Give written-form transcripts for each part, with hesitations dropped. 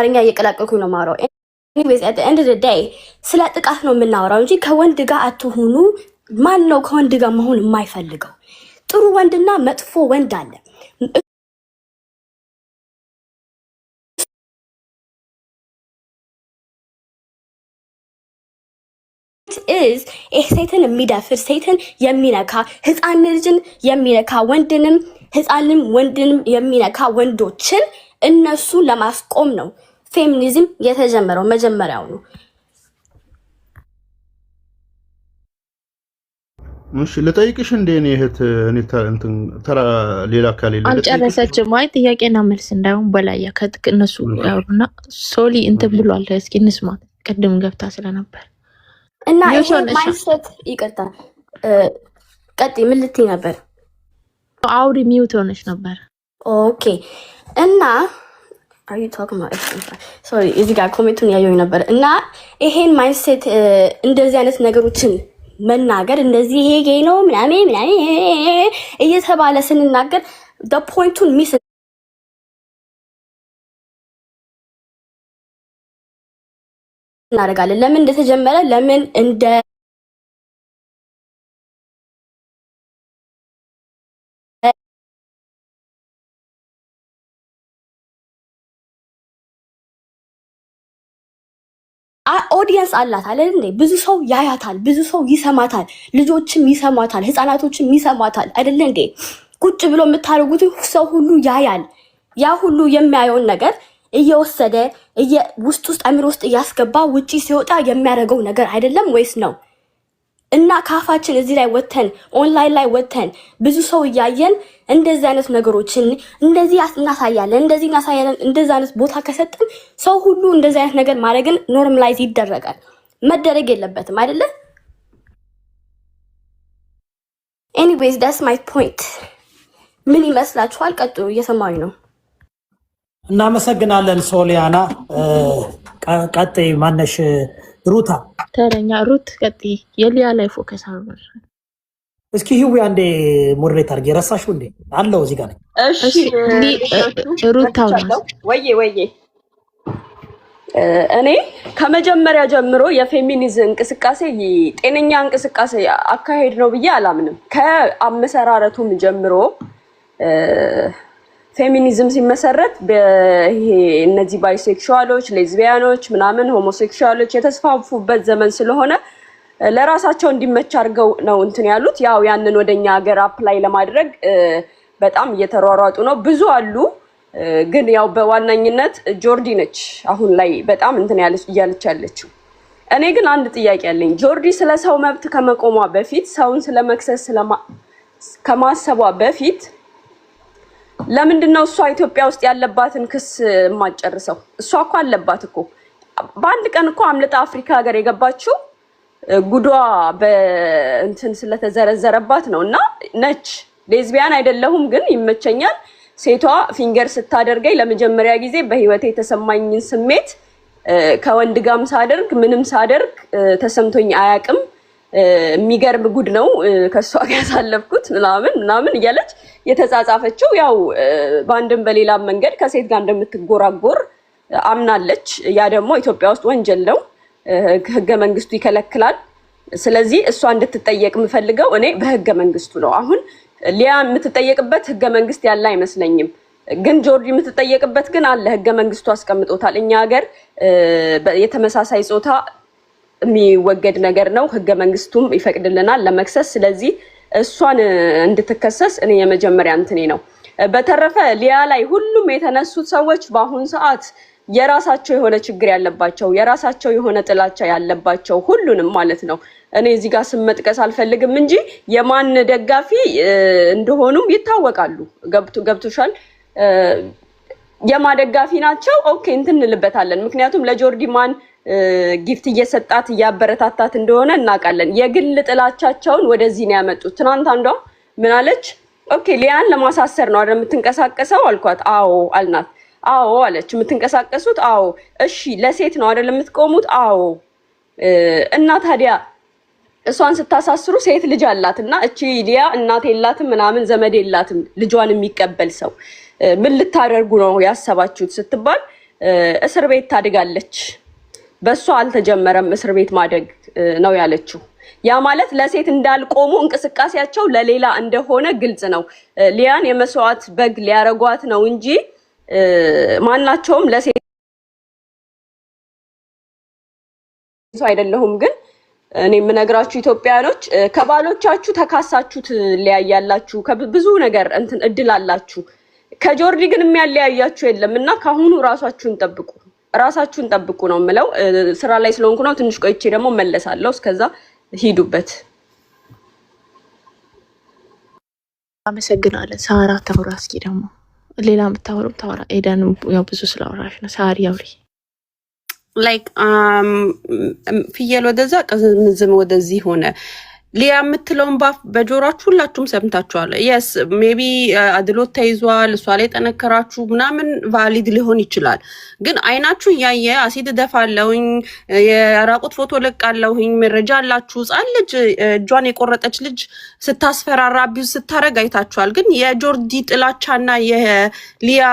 አማርኛ እየቀላቀልኩኝ ነው ማውራው። anyways at the end of the day ስለ ጥቃት ነው የምናወራው እንጂ ከወንድ ጋር አትሁኑ። ማን ነው ከወንድ ጋር መሆን የማይፈልገው? ጥሩ ወንድና መጥፎ ወንድ አለ። is ሴትን የሚደፍር ሴትን የሚነካ ህፃን ልጅን የሚነካ ወንድንም ህፃንም ወንድንም የሚነካ ወንዶችን እነሱ ለማስቆም ነው ፌሚኒዝም የተጀመረው መጀመሪያው ነው። እሺ ለጠይቅሽ እንደ እኔ እህት እኔ እንትን ተራ ሌላ ካለ ሌላ አንጨረሰችም ማለት ጥያቄና መልስ እንዳይሆን በላያ ከነሱ ያውሩና ሶሊ እንትን ብሏል። እስኪ እንስማ ቀደም ገብታ ስለነበር እና ይሄ ማይሰት ይቀጣ ቀጥ ምን ልትይ ነበር? አውሪ ሚውት ሆነሽ ነበር። ኦኬ እና are you talking about sorry እዚህ ጋር ኮሜንቱን ያየው ነበር እና ይሄን ማይሰት እንደዚህ አይነት ነገሮችን መናገር እንደዚህ ይሄ ጌይ ነው ምናምን እየተባለ ስንናገር the point-ን ሚስ እናደርጋለን። ለምን እንደተጀመረ ለምን እንደ ኦዲየንስ አላት አይደል እንዴ? ብዙ ሰው ያያታል፣ ብዙ ሰው ይሰማታል፣ ልጆችም ይሰማታል፣ ህፃናቶችም ይሰማታል አይደል እንዴ? ቁጭ ብሎ የምታደርጉት ሰው ሁሉ ያያል። ያ ሁሉ የሚያየውን ነገር እየወሰደ ውስጥ አምሮ ውስጥ እያስገባ ውጪ ሲወጣ የሚያደርገው ነገር አይደለም ወይስ ነው? እና ካፋችን እዚህ ላይ ወተን ኦንላይን ላይ ወተን ብዙ ሰው ያያየን እንደዚህ አይነት ነገሮችን እንደዚህ እናሳያለን እንደዚህ አይነት ቦታ ከሰጠን ሰው ሁሉ እንደዚህ አይነት ነገር ማድረግን ኖርማላይዝ ይደረጋል። መደረግ የለበትም አይደለ? anyways that's my point። ምን ይመስላችኋል? ቀጥሉ፣ እየሰማሁኝ ነው። እናመሰግናለን ሶሊያና። ቀጥይ ማነሽ? ሩታ ተረኛ ሩት ቀጥይ። የሊያ ላይ ፎከስ አድርገን እስኪ ህዊ አንዴ ሞዴሬት አድርጌ ረሳሽው እንዴ? አለው እዚህ ጋር። እሺ ሩታ ወይዬ እኔ ከመጀመሪያ ጀምሮ የፌሚኒዝም እንቅስቃሴ ጤነኛ እንቅስቃሴ አካሄድ ነው ብዬ አላምንም። ከአመሰራረቱም ጀምሮ ፌሚኒዝም ሲመሰረት በይሄ እነዚህ ባይሴክሹዋሎች፣ ሌዝቢያኖች ምናምን ሆሞሴክሹዋሎች የተስፋፉበት ዘመን ስለሆነ ለራሳቸው እንዲመች አድርገው ነው እንትን ያሉት። ያው ያንን ወደኛ ሀገር አፕላይ ለማድረግ በጣም እየተሯሯጡ ነው። ብዙ አሉ፣ ግን ያው በዋናኝነት ጆርዲ ነች አሁን ላይ በጣም እንትን እያለች ያለችው። እኔ ግን አንድ ጥያቄ አለኝ። ጆርዲ ስለ ሰው መብት ከመቆሟ በፊት ሰውን ስለመክሰስ ከማሰቧ በፊት ለምንድነው እሷ ኢትዮጵያ ውስጥ ያለባትን ክስ የማጨርሰው? እሷ እኮ አለባት እኮ። በአንድ ቀን እኮ አምልጣ አፍሪካ ሀገር የገባችው ጉዷ በእንትን ስለተዘረዘረባት ነው። እና ነች ሌዝቢያን አይደለሁም ግን ይመቸኛል። ሴቷ ፊንገር ስታደርገኝ ለመጀመሪያ ጊዜ በህይወቴ የተሰማኝን ስሜት ከወንድ ጋርም ሳደርግ ምንም ሳደርግ ተሰምቶኝ አያውቅም። የሚገርም ጉድ ነው ከሷ ጋር ያሳለፍኩት ምናምን እያለች የተጻጻፈችው ያው በአንድም በሌላ መንገድ ከሴት ጋር እንደምትጎራጎር አምናለች። ያ ደግሞ ኢትዮጵያ ውስጥ ወንጀል ነው፣ ህገ መንግስቱ ይከለክላል። ስለዚህ እሷ እንድትጠየቅ የምፈልገው እኔ በህገ መንግስቱ ነው። አሁን ሊያ የምትጠየቅበት ህገ መንግስት ያለ አይመስለኝም፣ ግን ጆርዲ የምትጠየቅበት ግን አለ። ህገ መንግስቱ አስቀምጦታል። እኛ ሀገር የተመሳሳይ ጾታ የሚወገድ ነገር ነው፣ ህገ መንግስቱም ይፈቅድልናል ለመክሰስ። ስለዚህ እሷን እንድትከሰስ እኔ የመጀመሪያ እንትኔ ነው። በተረፈ ሊያ ላይ ሁሉም የተነሱት ሰዎች በአሁን ሰዓት የራሳቸው የሆነ ችግር ያለባቸው፣ የራሳቸው የሆነ ጥላቻ ያለባቸው ሁሉንም ማለት ነው። እኔ እዚህ ጋር ስም መጥቀስ አልፈልግም እንጂ የማን ደጋፊ እንደሆኑም ይታወቃሉ። ገብቶሻል? የማደጋፊ ናቸው። ኦኬ እንትን እንልበታለን። ምክንያቱም ለጆርዲ ማን ጊፍት እየሰጣት እያበረታታት እንደሆነ እናውቃለን። የግል ጥላቻቸውን ወደዚህ ነው ያመጡት። ትናንት አንዷ ምን አለች? ኦኬ ሊያን ለማሳሰር ነው አይደል የምትንቀሳቀሰው አልኳት። አዎ አልናት። አዎ አለች። የምትንቀሳቀሱት? አዎ። እሺ ለሴት ነው አይደል የምትቆሙት? አዎ። እና ታዲያ እሷን ስታሳስሩ ሴት ልጅ አላትና እቺ ሊያ እናት የላትም ምናምን ዘመድ የላትም ልጇን የሚቀበል ሰው ምን ልታደርጉ ነው ያሰባችሁት ስትባል እስር ቤት ታድጋለች። በሷ አልተጀመረም እስር ቤት ማደግ ነው ያለችው። ያ ማለት ለሴት እንዳልቆሙ እንቅስቃሴያቸው ለሌላ እንደሆነ ግልጽ ነው። ሊያን የመስዋዕት በግ ሊያረጓት ነው እንጂ ማናቸውም ለሴት አይደለሁም። ግን እኔ የምነግራችሁ ኢትዮጵያኖች ከባሎቻችሁ ተካሳችሁ ትለያያላችሁ። ብዙ ነገር እንትን እድል አላችሁ። ከጆርዲ ግን የሚያለያያችሁ የለም እና ካሁኑ ራሳችሁን ጠብቁ ነው የምለው። ስራ ላይ ስለሆንኩ ነው። ትንሽ ቆይቼ ደግሞ መለሳለሁ። እስከዛ ሂዱበት። አመሰግናለን። ሳራ ታውራ እስኪ ደግሞ ሌላ የምታወራው ታወራ። ኤደን ያው ብዙ ስላወራሽ ነው። ሳሪ አውሪ። ላይክ ፍየል ወደዛ ቅዝምዝም ወደዚህ ሆነ። ሊያ የምትለውን በጆሯችሁ ሁላችሁም ሰምታችኋል። የስ ሜቢ አድሎት ተይዟል፣ እሷ ላይ ጠነከራችሁ ምናምን ቫሊድ ሊሆን ይችላል። ግን አይናችሁ እያየ አሲድ ደፋለሁኝ፣ የራቁት ፎቶ ለቃለሁኝ፣ መረጃ አላችሁ። ህፃን ልጅ እጇን የቆረጠች ልጅ ስታስፈራራ ቢዝ ስታረግ አይታችኋል። ግን የጆርዲ ጥላቻና የሊያ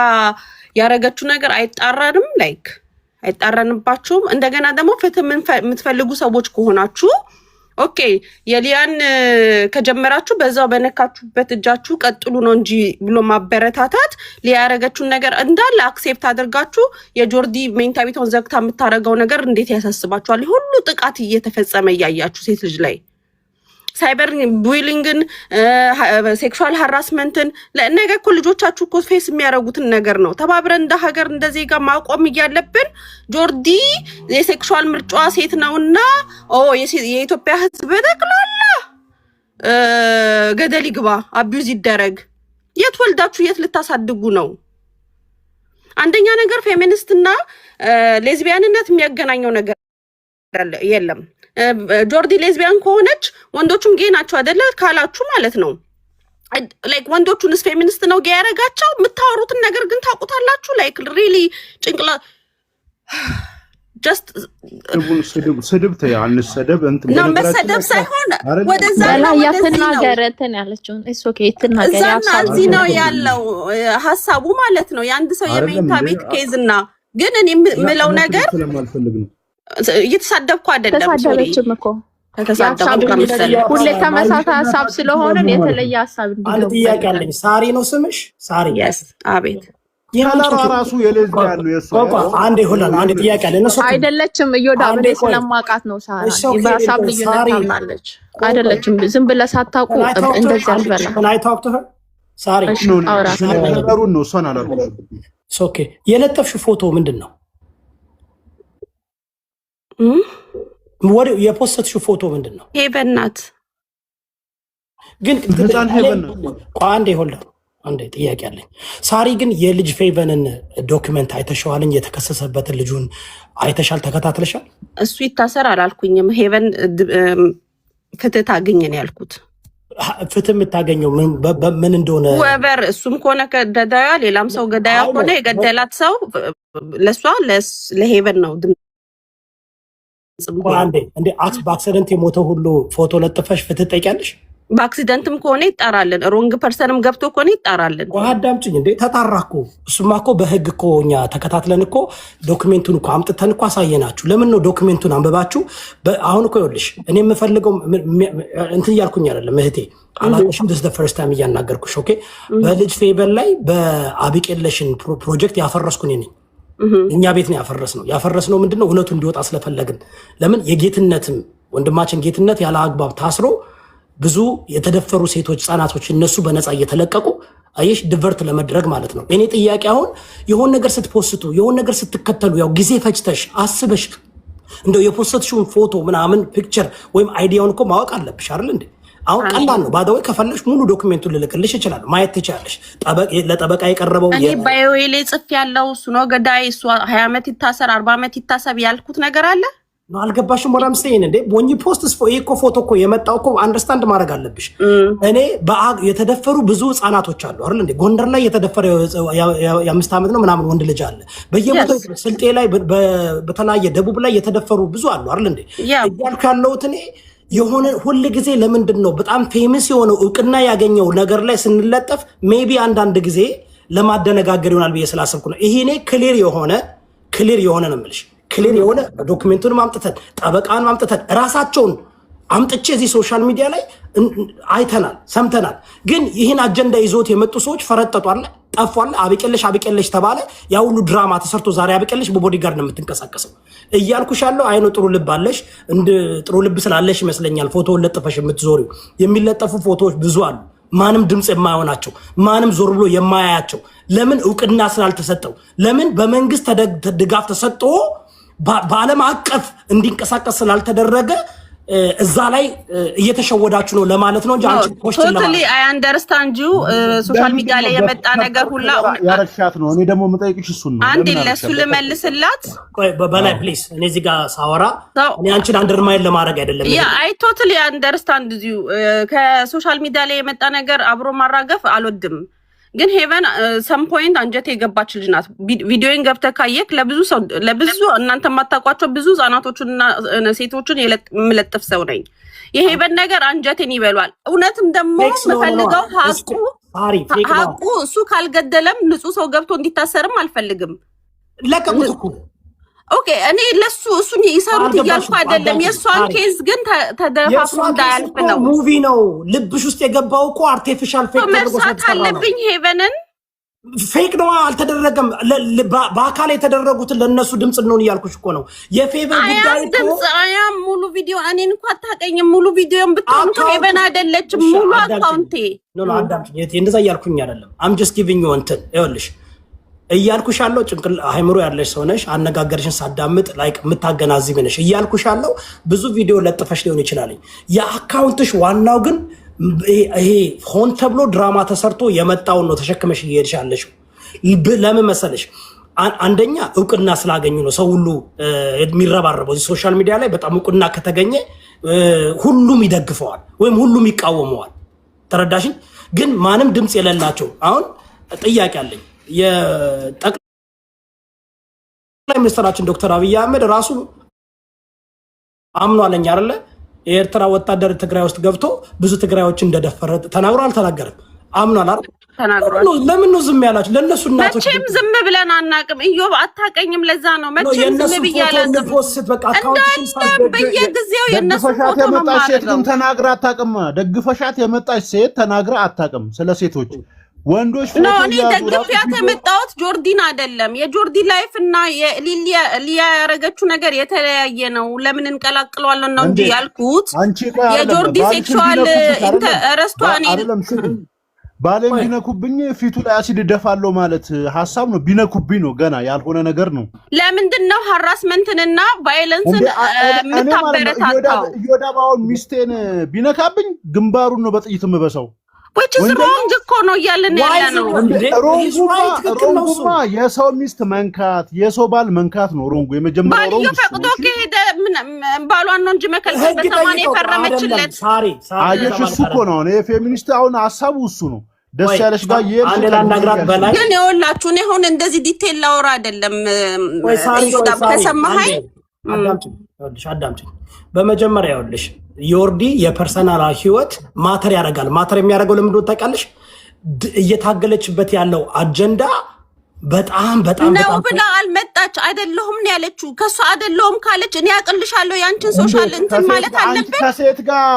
ያረገችው ነገር አይጣራንም፣ ላይክ አይጣራንባችሁም። እንደገና ደግሞ ፍትህ የምትፈልጉ ሰዎች ከሆናችሁ ኦኬ የሊያን ከጀመራችሁ በዛው በነካችሁበት እጃችሁ ቀጥሉ ነው እንጂ ብሎ ማበረታታት ሊያ ያረገችውን ነገር እንዳለ አክሴፕት አድርጋችሁ የጆርዲ ሜንታ ቤቷን ዘግታ የምታረገው ነገር እንዴት ያሳስባችኋል? ሁሉ ጥቃት እየተፈጸመ እያያችሁ ሴት ልጅ ላይ ሳይበር ቡሊንግን፣ ሴክሹዋል ሃራስመንትን ነገ እኮ ልጆቻችሁ እኮ ፌስ የሚያደርጉትን ነገር ነው። ተባብረን እንደ ሀገር እንደ ዜጋ ማቆም እያለብን ጆርዲ የሴክሹዋል ምርጫዋ ሴት ነውና የኢትዮጵያ ሕዝብ በጠቅላላ ገደል ይግባ፣ አቢዩዝ ይደረግ። የት ወልዳችሁ የት ልታሳድጉ ነው? አንደኛ ነገር ፌሚኒስትና ሌዝቢያንነት የሚያገናኘው ነገር የለም። ጆርዲ ሌዝቢያን ከሆነች ወንዶቹም ጌ ናቸው አይደለ ካላችሁ ማለት ነው። ላይክ ወንዶቹንስ ፌሚኒስት ነው ጌ ያረጋቸው? የምታወሩትን ነገር ግን ታውቁታላችሁ። ላይክ ሪሊ ጭንቅላ ጀስት ስድብ አንሰደብ እንትን ነው መሰደብ ሳይሆን ወደዛ ነው ያተናገረትን ያለችውን እሱ ከይተናገረ ያሳዚ ነው ያለው ሐሳቡ ማለት ነው። የአንድ ሰው የሜንታ ቤት ኬዝና ግን እኔ የምለው ነገር እየተሳደብኩ አይደለም። ተሳደበችም እኮ ሁሌ ተመሳሳይ ሀሳብ ስለሆነ የተለየ ሀሳብ አንድ ጥያቄ አለኝ። ሳሪ ነው ስምሽ? ሳሪ? አቤት። ከለሯ ራሱ የሌዝቢያን ነው የሷ። አንዴ ሆላል። አንድ ጥያቄ አለ። እነሱ አይደለችም። እዮዳብ ስለማውቃት ነው። ሳሪ በሀሳብ ልዩነት ታምናለች። አይደለችም። ዝም ብለህ ሳታውቁ እንደዚህ አልበላ። ሳሪ ነገሩን ነው እሷን አላልኩም። ኦኬ። የለጠፍሽው ፎቶ ምንድን ነው? ወደ የፖስትሽው ፎቶ ምንድን ነው? ሄቨን ናት። ግን ህፃን ሄቨን ናት። አንዴ ሆልድ አንዴ ጥያቄ አለኝ። ሳሪ ግን የልጅ ፌቨንን ዶክመንት አይተሻዋልኝ? የተከሰሰበትን ልጁን አይተሻል? ተከታትለሻል? እሱ ይታሰር አላልኩኝም። ሄቨን ፍትህ ታገኝ ነው ያልኩት። ፍትህ የምታገኘው ምን እንደሆነ ወበር እሱም ከሆነ ገዳያ ሌላም ሰው ገዳያ ከሆነ የገደላት ሰው ለሷ ለሄቨን ነው እንዴ በአክሲደንት የሞተው ሁሉ ፎቶ ለጥፈሽ ፍትህ ትጠይቂያለሽ? በአክሲደንትም ከሆነ ይጣራልን፣ ሮንግ ፐርሰንም ገብቶ ከሆነ ይጣራልን። አዳምጪኝ እንዴ ተጣራ እኮ እሱማ እኮ በህግ እኮ እኛ ተከታትለን እኮ ዶክሜንቱን እኮ አምጥተን እኮ አሳየናችሁ። ለምን ነው ዶክሜንቱን አንብባችሁ አሁን እኮ ይኸውልሽ እኔ የምፈልገው እንትን እያልኩኝ አይደለም እህቴ አላውቅሽም። this is the first time እያናገርኩሽ። ኦኬ በልጅ ፌቨን ላይ በአቢቄለሽን ፕሮጀክት ያፈረስኩ እኔ ነኝ። እኛ ቤት ነው ያፈረስነው ምንድነው እውነቱ እንዲወጣ ስለፈለግን። ለምን የጌትነትም ወንድማችን ጌትነት ያለ አግባብ ታስሮ ብዙ የተደፈሩ ሴቶች ህጻናቶች እነሱ በነፃ እየተለቀቁ አየሽ ድቨርት ለመድረግ ማለት ነው። እኔ ጥያቄ አሁን የሆነ ነገር ስትፖስቱ የሆነ ነገር ስትከተሉ ያው ጊዜ ፈጅተሽ አስበሽ እንደው የፖስትሽውን ፎቶ ምናምን ፒክቸር ወይም አይዲያውን እኮ ማወቅ አለብሽ አይደል እንዴ? አሁን ቀላል ነው። ባደወይ ከፈለሽ ሙሉ ዶክሜንቱን ልልክልሽ ይችላል፣ ማየት ትችላለሽ። ለጠበቃ የቀረበው እኔ ባዮዌሌ ጽፍ ያለው እሱ ነው ገዳይ፣ እሱ 20 ዓመት ይታሰር 40 ዓመት ይታሰብ ያልኩት ነገር አለ ነው። አልገባሽም? ወራም ሰይን እንዴ ቦኝ ፖስትስ እኮ ፎቶ እኮ የመጣው እኮ አንደርስታንድ ማድረግ አለብሽ። እኔ የተደፈሩ ብዙ ህጻናቶች አሉ አይደል እንዴ? ጎንደር ላይ የተደፈረ የ5 ዓመት ነው ምናምን ወንድ ልጅ አለ በየቦታው፣ ስልጤ ላይ በተለያየ ደቡብ ላይ የተደፈሩ ብዙ አሉ አይደል እንዴ? እያልኩ ያለሁት እኔ የሆነ ሁሉ ጊዜ ለምንድን ነው በጣም ፌመስ የሆነው እውቅና ያገኘው ነገር ላይ ስንለጠፍ ሜቢ አንዳንድ ጊዜ ለማደነጋገር ይሆናል ብዬ ስላሰብኩ ነው። ይሄኔ ክሊር የሆነ ክሊር የሆነ ነው የምልሽ። ክሊር የሆነ ዶክሜንቱን ማምጥተን ጠበቃን ማምጥተን ራሳቸውን አምጥቼ እዚህ ሶሻል ሚዲያ ላይ አይተናል፣ ሰምተናል። ግን ይህን አጀንዳ ይዞት የመጡ ሰዎች ፈረጠጧል፣ ጠፏል። አብቄለሽ ተባለ። ያ ሁሉ ድራማ ተሰርቶ ዛሬ አብቄለሽ በቦዲጋርድ ነው የምትንቀሳቀሰው እያልኩሽ ያለው። አይኖ ጥሩ ልብ አለሽ፣ ጥሩ ልብ ስላለሽ ይመስለኛል ፎቶውን ለጥፈሽ የምትዞሪው። የሚለጠፉ ፎቶዎች ብዙ አሉ፣ ማንም ድምፅ የማይሆናቸው፣ ማንም ዞር ብሎ የማያያቸው። ለምን? እውቅና ስላልተሰጠው። ለምን? በመንግስት ድጋፍ ተሰጥቶ በዓለም አቀፍ እንዲንቀሳቀስ ስላልተደረገ እዛ ላይ እየተሸወዳችሁ ነው ለማለት ነው እንጂ አንቺ ቶታሊ አይ አንደርስታንድ ዩ ሶሻል ሚዲያ ላይ የመጣ ነገር ሁላ ያረሻት ነው። እኔ ደግሞ የምጠይቅሽ እሱን ነው። አንዴ ለሱ ልመልስላት በላይ ፕሊዝ። እኔ እዚህ ጋር ሳወራ እኔ አንቺን አንደርማይን ለማድረግ አይደለም። ያ አይ ቶታሊ አንደርስታንድ ዩ ከሶሻል ሚዲያ ላይ የመጣ ነገር አብሮ ማራገፍ አልወድም። ግን ሄቨን ሰም ፖይንት አንጀቴ የገባች ልጅ ናት። ቪዲዮን ገብተህ ካየክ ለብዙ እናንተ የማታውቋቸው ብዙ ህጻናቶችንና ሴቶችን የምለጥፍ ሰው ነኝ። የሄቨን ነገር አንጀቴን ይበሏል። እውነትም ደግሞ የምፈልገው ሀቁ እሱ ካልገደለም ንጹህ ሰው ገብቶ እንዲታሰርም አልፈልግም። ለቀቁት እኮ ኦኬ። እኔ ለሱ እሱን ይሰሩት እያልኩ አይደለም። የእሷን ኬዝ ግን ተደፋፍሮ እንዳያልፍ ነው። ሙቪ ነው ልብሽ ውስጥ የገባው እኮ አርቲፊሻል ፌክ መርሳት አለብኝ። ሄቨንን ፌክ ነው አልተደረገም። በአካል የተደረጉትን ለእነሱ ድምፅ እንሆን እያልኩሽ እኮ ነው። የፌቨን ጉዳይ ድምፅ አያም ሙሉ ቪዲዮ እኔን እንኳ አታውቀኝም። ሙሉ ቪዲዮን ብትሆን ሄቨን አይደለችም ሙሉ አካውንቴ ነው። አዳምጪኝ፣ እንደዛ እያልኩኝ አይደለም። አም ጀስት ጊቪንግ ዩ እንትን ይኸውልሽ እያልኩሽ ያለው ጭንቅል አይምሮ ያለሽ ሰው ነሽ። አነጋገርሽን ሳዳምጥ ላይክ የምታገናዝቢ ነሽ እያልኩሽ ያለው። ብዙ ቪዲዮ ለጥፈሽ ሊሆን ይችላል። የአካውንትሽ ዋናው ግን ይሄ ሆን ተብሎ ድራማ ተሰርቶ የመጣውን ነው ተሸክመሽ እየሄድሽ ያለሽው። ለምን መሰለሽ? አንደኛ እውቅና ስላገኙ ነው ሰው ሁሉ የሚረባረበው። እዚህ ሶሻል ሚዲያ ላይ በጣም እውቅና ከተገኘ ሁሉም ይደግፈዋል ወይም ሁሉም ይቃወመዋል። ተረዳሽኝ? ግን ማንም ድምፅ የሌላቸው አሁን ጥያቄ አለኝ። የጠቅላይ ሚኒስትራችን ዶክተር አብይ አህመድ ራሱ አምኗለኝ አይደለ? የኤርትራ ወታደር ትግራይ ውስጥ ገብቶ ብዙ ትግራዮችን እንደደፈረ ተናግሮ አልተናገረም? አምኗል አይደል? ተናግሯል። ለምን ነው ዝም ያላችሁ? ለነሱ እናቶች መቼም ዝም ብለን አናቅም። ኢዮብ አታቀኝም። ለዛ ነው መቼም ዝም ብያለሁ። በቃ አካውንትሽን በየጊዜው የነሱ ፎቶ ነው የመጣች ሴት ግን ተናግራ አታውቅም። ደግፈሻት የመጣች ሴት ተናግራ አታውቅም ስለ ሴቶች ወንዶች ፎቶ ነው። እኔ ደግፊያት የመጣሁት ጆርዲን አይደለም። የጆርዲ ላይፍ እና ሊያ ያረገችው ነገር የተለያየ ነው። ለምን እንቀላቅለዋለን ነው እንጂ ያልኩት የጆርዲ ሴክሹዋል ኢንተረስቷ እኔ ባሌን ቢነኩብኝ ፊቱ ላይ አሲድ ደፋለሁ ማለት ሐሳብ ነው። ቢነኩብኝ ነው ገና ያልሆነ ነገር ነው። ለምንድን ነው ሃራስመንትንና ቫዮለንስን የምታበረታታው? ዮዳባውን ሚስቴን ቢነካብኝ ግንባሩን ነው በጥይት የምበሳው። which is wrong እኮ ነው ያለን ነው። ሮንጉማ የሰው ሚስት መንካት የሰው ባል መንካት ነው ሮንጉ። የመጀመሪያው ሮንጉ ፈቅዶ ከሄደ ባሏን ነው እንጂ መከልከል በሰማን የፈረመችለት አየሽ። እሱ እኮ ነው የፌሚኒስት አሁን ሐሳቡ እሱ ነው። ደስ ያለሽ ጋር ግን ይኸውላችሁ እኔ አሁን እንደዚህ ዲቴል ላወራ አይደለም። ከሰማኸኝ አዳምጪኝ። በመጀመሪያ ይኸውልሽ ዮርዲ የፐርሰናል ህይወት ማተር ያደርጋል። ማተር የሚያደርገው ለምን እንደሆነ ታውቃለሽ? እየታገለችበት ያለው አጀንዳ በጣም ነው ብላ አልመጣች። አይደለሁም ነው ያለችው። ከሷ አይደለሁም ካለች እኔ አቅልሻለሁ ያንቺን ሶሻል እንትን ማለት አለበት። ከሴት ጋር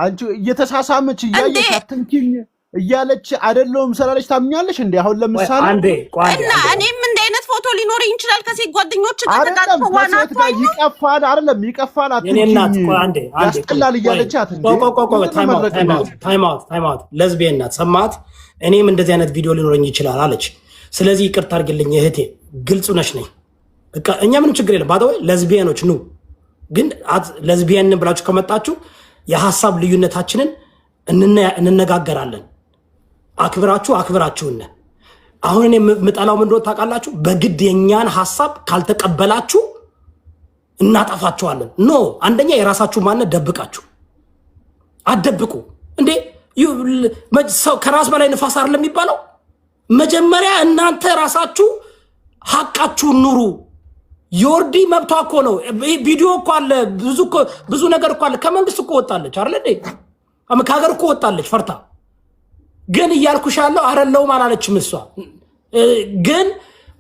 አንቺ እየተሳሳመች እያየሽ አትንኪኝ እያለች አይደለሁም ስላለች ታምኛለሽ እንዴ? አሁን ለምሳሌ እና እኔም እንደ አይነት ፎቶ ሊኖር ይችላል ከሴት ጓደኞች ተጠቃቅተው ዋናት ይቀፋል አይደለም ይቀፋል ያስጠላል እያለች ታይም አውት ለዝቤን ናት ሰማት። እኔም እንደዚህ አይነት ቪዲዮ ሊኖረኝ ይችላል አለች። ስለዚህ ይቅርታ አድርግልኝ እህቴ፣ ግልጹ ነሽ ነኝ። እኛ ምንም ችግር የለም። ባደወይ ለዝቤኖች ኑ፣ ግን ለዝቤን ብላችሁ ከመጣችሁ የሀሳብ ልዩነታችንን እንነጋገራለን። አክብራችሁን። አሁን እኔ የምጠላው ምን እንደሆነ ታውቃላችሁ? በግድ የኛን ሀሳብ ካልተቀበላችሁ እናጠፋችኋለን። ኖ አንደኛ የራሳችሁ ማንነት ደብቃችሁ አትደብቁ እንዴ። ሰው ከራስ በላይ ንፋስ አይደለም የሚባለው። መጀመሪያ እናንተ ራሳችሁ ሀቃችሁን ኑሩ። ዮርዲ መብቷ እኮ ነው። ቪዲዮ እኮ አለ፣ ብዙ ነገር እኮ አለ። ከመንግስት እኮ ወጣለች አይደል እንዴ? ከሀገር እኮ ወጣለች ፈርታ። ግን እያልኩሽ ያለው አይደለሁም አላለችም እሷ። ግን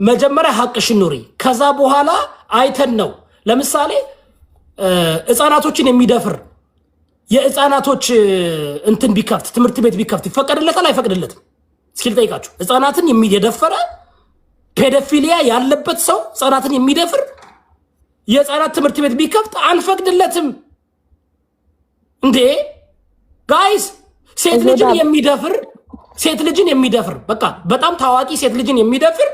መጀመሪያ ሐቅሽን ኑሪ። ከዛ በኋላ አይተን ነው ለምሳሌ ህፃናቶችን የሚደፍር የህፃናቶች እንትን ቢከፍት ትምህርት ቤት ቢከፍት ይፈቀድለታል አይፈቅድለትም? እስኪ ልጠይቃችሁ። ህፃናትን የደፈረ ፔዶፊሊያ ያለበት ሰው ህፃናትን የሚደፍር የህፃናት ትምህርት ቤት ቢከፍት አንፈቅድለትም እንዴ ጋይስ? ሴት ልጅን የሚደፍር በቃ በጣም ታዋቂ ሴት ልጅን የሚደፍር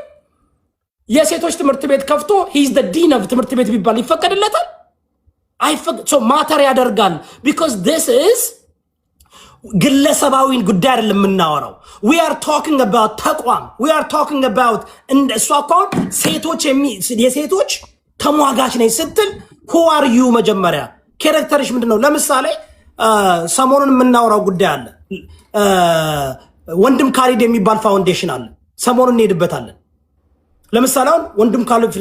የሴቶች ትምህርት ቤት ከፍቶ ሂዝ ዘ ዲን ኦፍ ትምህርት ቤት ቢባል ይፈቀድለታል? ማተር ያደርጋል። ቢኮዝ ዲስ ኢዝ ግለሰባዊን ጉዳይ አይደለም የምናወራው። ዊ አር ቶኪንግ አባውት ተቋም። ዊ አር ቶኪንግ አባውት እሷ እኮ የሴቶች ተሟጋች ነኝ ስትል who are you መጀመሪያ ካራክተርሽ ምንድነው? ለምሳሌ ሰሞኑን የምናወራው ጉዳይ አለ። ወንድም ካሊድ የሚባል ፋውንዴሽን አለ። ሰሞኑን እንሄድበታለን። ለምሳሌ አሁን ወንድም ካሊድ